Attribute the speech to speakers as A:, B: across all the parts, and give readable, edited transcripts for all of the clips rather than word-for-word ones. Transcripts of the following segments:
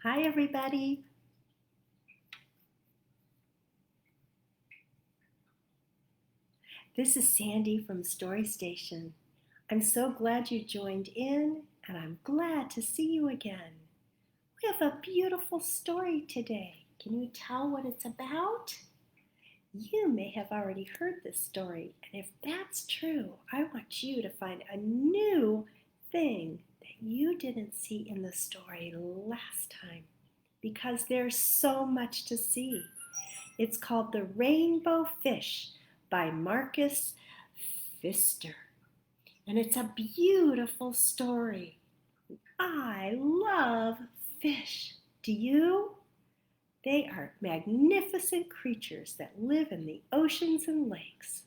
A: Hi, everybody. This is Sandy from Story Station. I'm so glad you joined in, and I'm glad to see you again. We have a beautiful story today. Can you tell what it's about? You may have already heard this story, and if that's true, I want you to find a new thing that you didn't see in the story last time because there's so much to see. It's called The Rainbow Fish by Marcus Pfister. And it's a beautiful story. I love fish. Do you? They are magnificent creatures that live in the oceans and lakes.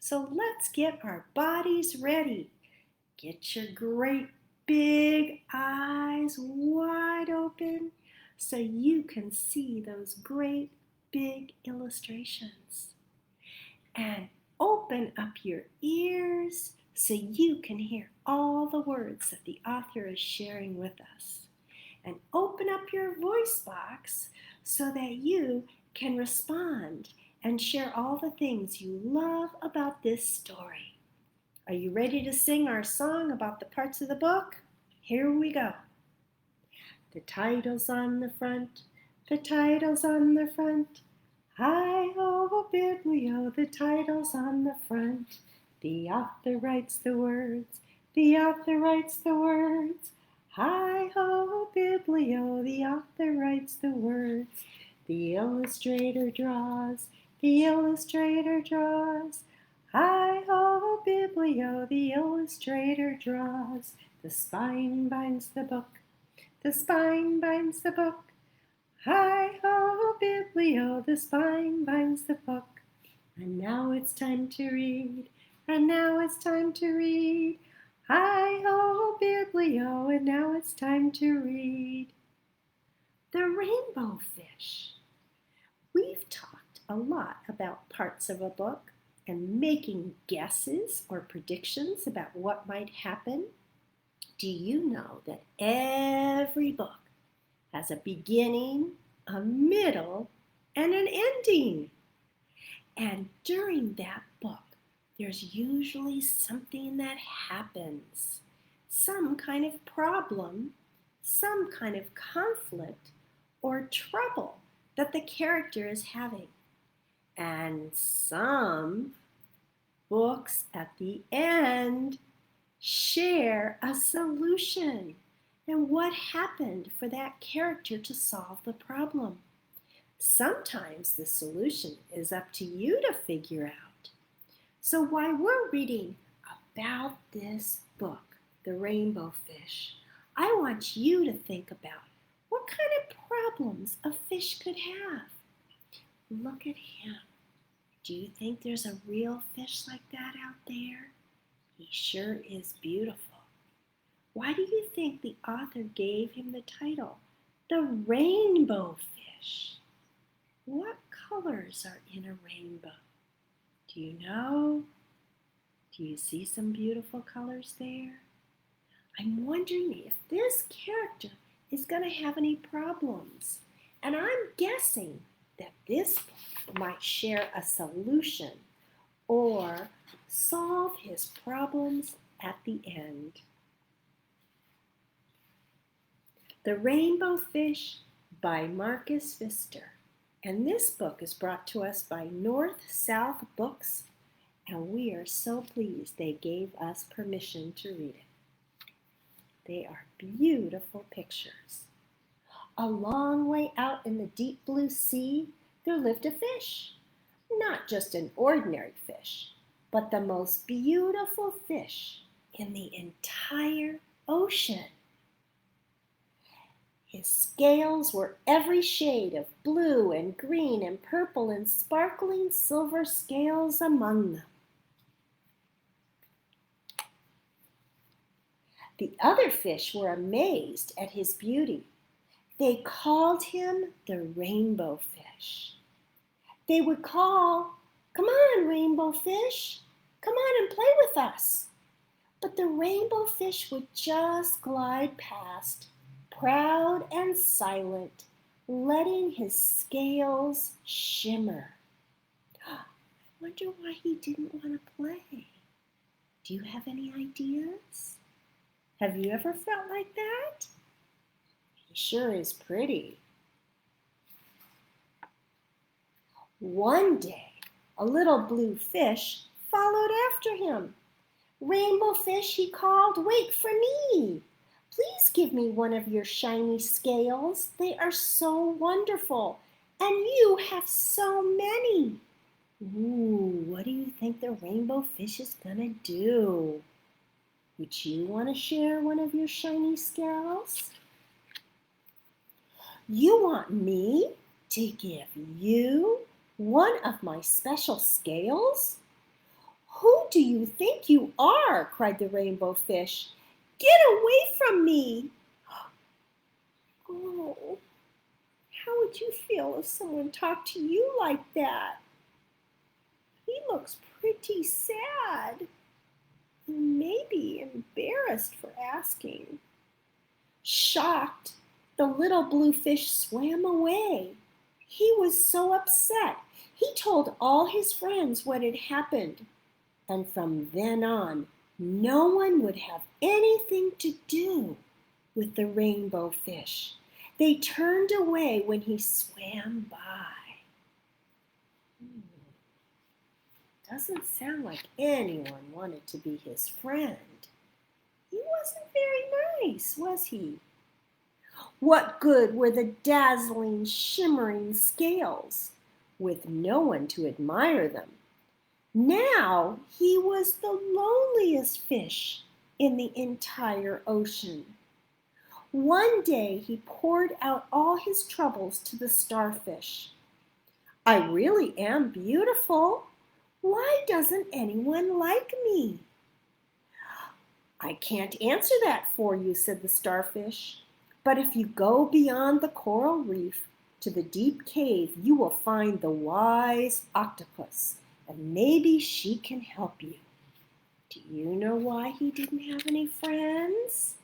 A: So let's get our bodies ready. Get your great big eyes wide open so you can see those great big illustrations. And open up your ears so you can hear all the words that the author is sharing with us. And open up your voice box so that you can respond and share all the things you love about this story. Are you ready to sing our song about the parts of the book? Here we go. The title's on the front, the title's on the front. Hi-ho, Biblio, the title's on the front. The author writes the words, the author writes the words. Hi-ho, Biblio, the author writes the words. The illustrator draws, the illustrator draws. Hi-ho, Biblio, the illustrator draws. The spine binds the book, the spine binds the book. Hi-ho, Biblio, the spine binds the book. And now it's time to read, and now it's time to read. Hi-ho, Biblio, and now it's time to read. The rainbow fish. We've talked a lot about parts of a book and making guesses or predictions about what might happen. Do you know that every book has a beginning, a middle, and an ending? And during that book, there's usually something that happens, some kind of problem, some kind of conflict or trouble that the character is having. And some books at the end share a solution and what happened for that character to solve the problem. Sometimes the solution is up to you to figure out. So while we're reading about this book, The Rainbow Fish, I want you to think about what kind of problems a fish could have. Look at him. Do you think there's a real fish like that out there? He sure is beautiful. Why do you think the author gave him the title, The Rainbow Fish? What colors are in a rainbow? Do you know? Do you see some beautiful colors there? I'm wondering if this character is going to have any problems. And I'm guessing that this book might share a solution or solve his problems at the end. The Rainbow Fish by Marcus Pfister. And this book is brought to us by North South Books, and we are so pleased they gave us permission to read it. They are beautiful pictures. A long way out in the deep blue sea, there lived a fish. Not just an ordinary fish, but the most beautiful fish in the entire ocean. His scales were every shade of blue and green and purple and sparkling silver scales among them. The other fish were amazed at his beauty. They called him the Rainbow Fish. They would call, "Come on, Rainbow Fish, come on and play with us." But the Rainbow Fish would just glide past, proud and silent, letting his scales shimmer. I wonder why he didn't want to play. Do you have any ideas? Have you ever felt like that? He sure is pretty. One day, a little blue fish followed after him. "Rainbow fish," he called, "wait for me. Please give me one of your shiny scales. They are so wonderful, and you have so many." Ooh, what do you think the rainbow fish is gonna do? Would you want to share one of your shiny scales? You want me to give you one of my special scales? "Who do you think you are?" cried the rainbow fish. "Get away from me!" Oh, how would you feel if someone talked to you like that? He looks pretty sad, maybe embarrassed for asking. Shocked, the little blue fish swam away. He was so upset. He told all his friends what had happened. And from then on, no one would have anything to do with the rainbow fish. They turned away when he swam by. Doesn't sound like anyone wanted to be his friend. He wasn't very nice, was he? What good were the dazzling, shimmering scales, with no one to admire them? Now he was the loneliest fish in the entire ocean. One day he poured out all his troubles to the starfish. "I really am beautiful. Why doesn't anyone like me?" "I can't answer that for you," said the starfish. "But if you go beyond the coral reef to the deep cave, you will find the wise octopus, and maybe she can help you." Do you know why he didn't have any friends?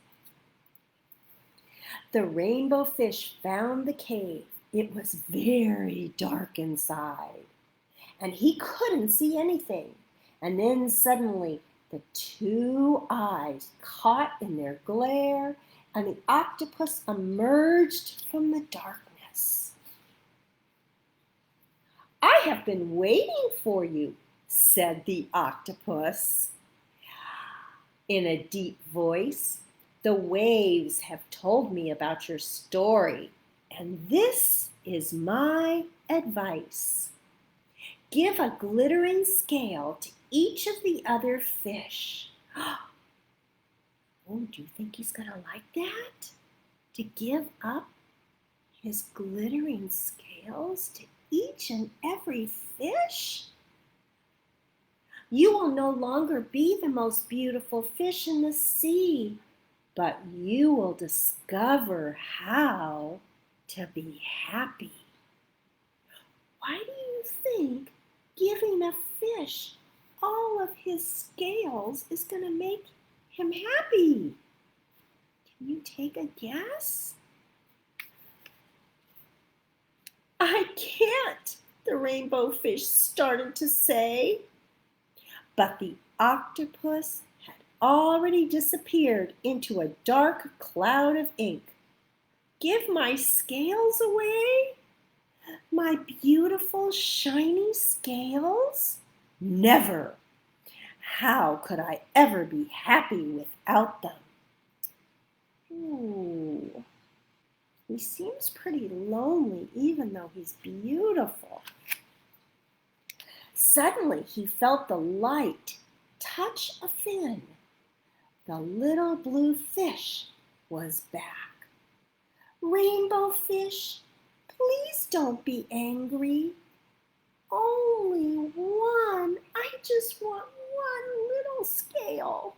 A: The rainbow fish found the cave. It was very dark inside, and he couldn't see anything. And then suddenly, the two eyes caught in their glare, and the octopus emerged from the darkness. "I have been waiting for you," said the octopus in a deep voice. "The waves have told me about your story, and this is my advice. Give a glittering scale to each of the other fish." Oh, do you think he's gonna like that? To give up his glittering scales to each and every fish? "You will no longer be the most beautiful fish in the sea, but you will discover how to be happy." Why do you think giving a fish all of his scales is going to make him happy? Can you take a guess? "I can't," the rainbow fish started to say. But the octopus had already disappeared into a dark cloud of ink. "Give my scales away? My beautiful, shiny scales? Never! How could I ever be happy without them?" Ooh, he seems pretty lonely, even though he's beautiful. Suddenly, he felt the light touch a fin. The little blue fish was back. "Rainbow fish, please don't be angry. Only one. I just want one little scale."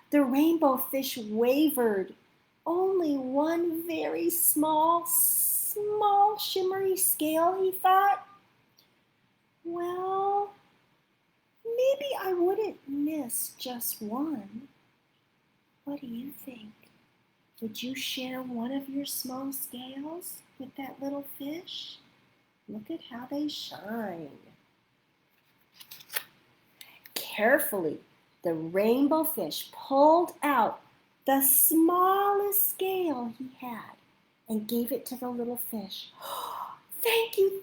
A: The rainbow fish wavered. Only one very small shimmery scale, he thought. Well, maybe I wouldn't miss just one. What do you think? Would you share one of your small scales with that little fish? Look at how they shine. Carefully, the rainbow fish pulled out the smallest scale he had and gave it to the little fish. Thank you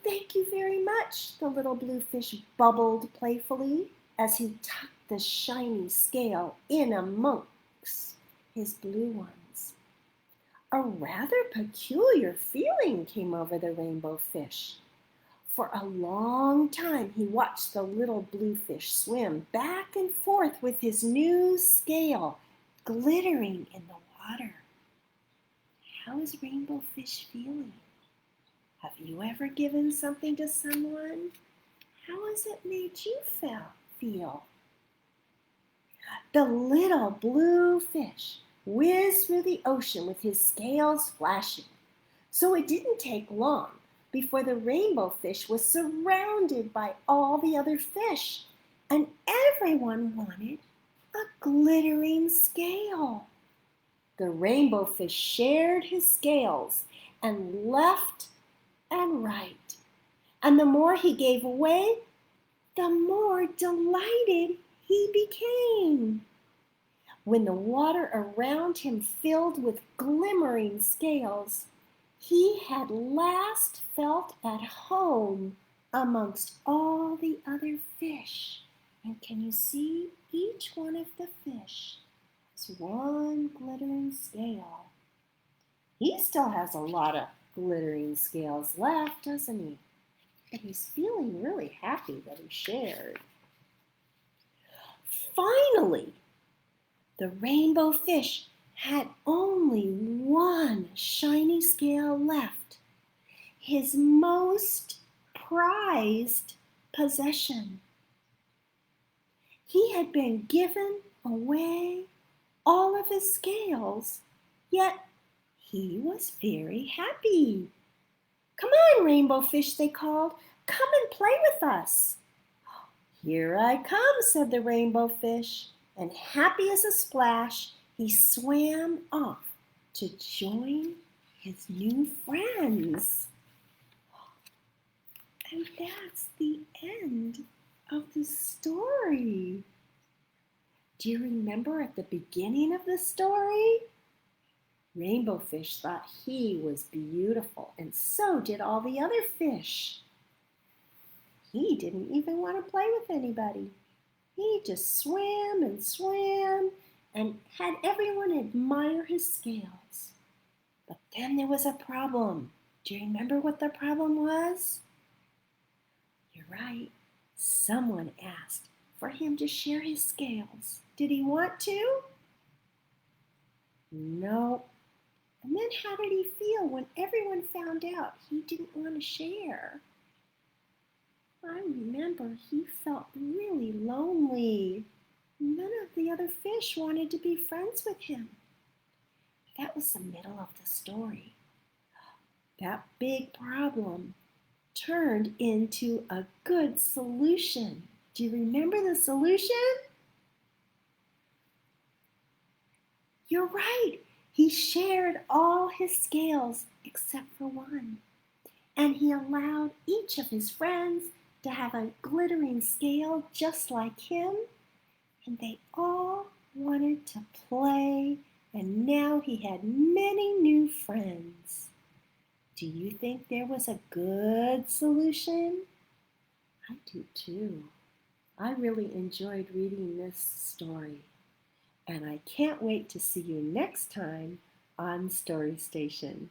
A: very much, the little blue fish bubbled playfully as he tucked the shiny scale in amongst his blue ones. A rather peculiar feeling came over the rainbow fish. For a long time he watched the little blue fish swim back and forth with his new scale glittering in the water. How is rainbow fish feeling? Have you ever given something to someone? How has it made you feel? The little blue fish whizzed through the ocean with his scales flashing. So it didn't take long before the rainbow fish was surrounded by all the other fish, and everyone wanted a glittering scale. The rainbow fish shared his scales and left and right, and the more he gave away, the more delighted he became. When the water around him filled with glimmering scales, he had last felt at home amongst all the other fish. And can you see each one of the fish has one glittering scale? He still has a lot of glittering scales left, doesn't he? But he's feeling really happy that he shared. Finally, the rainbow fish had only one shiny scale left, his most prized possession. He had been given away all of his scales, yet he was very happy. Come on, rainbow fish, they called. Come and play with us. Here I come, said the rainbow fish, and happy as a splash, he swam off to join his new friends. And that's the end of the story. Do you remember at the beginning of the story? Rainbow fish thought he was beautiful, and so did all the other fish. He didn't even want to play with anybody. He just swam and had everyone admire his scales. But then there was a problem. Do you remember what the problem was? You're right. Someone asked for him to share his scales. Did he want to? No. And then how did he feel when everyone found out he didn't want to share? I remember he felt really lonely. None of the other fish wanted to be friends with him. That was the middle of the story. That big problem turned into a good solution. Do you remember the solution? You're right. He shared all his scales except for one. And he allowed each of his friends to have a glittering scale just like him. And they all wanted to play. And now he had many new friends. Do you think there was a good solution? I do too. I really enjoyed reading this story. And I can't wait to see you next time on Story Station.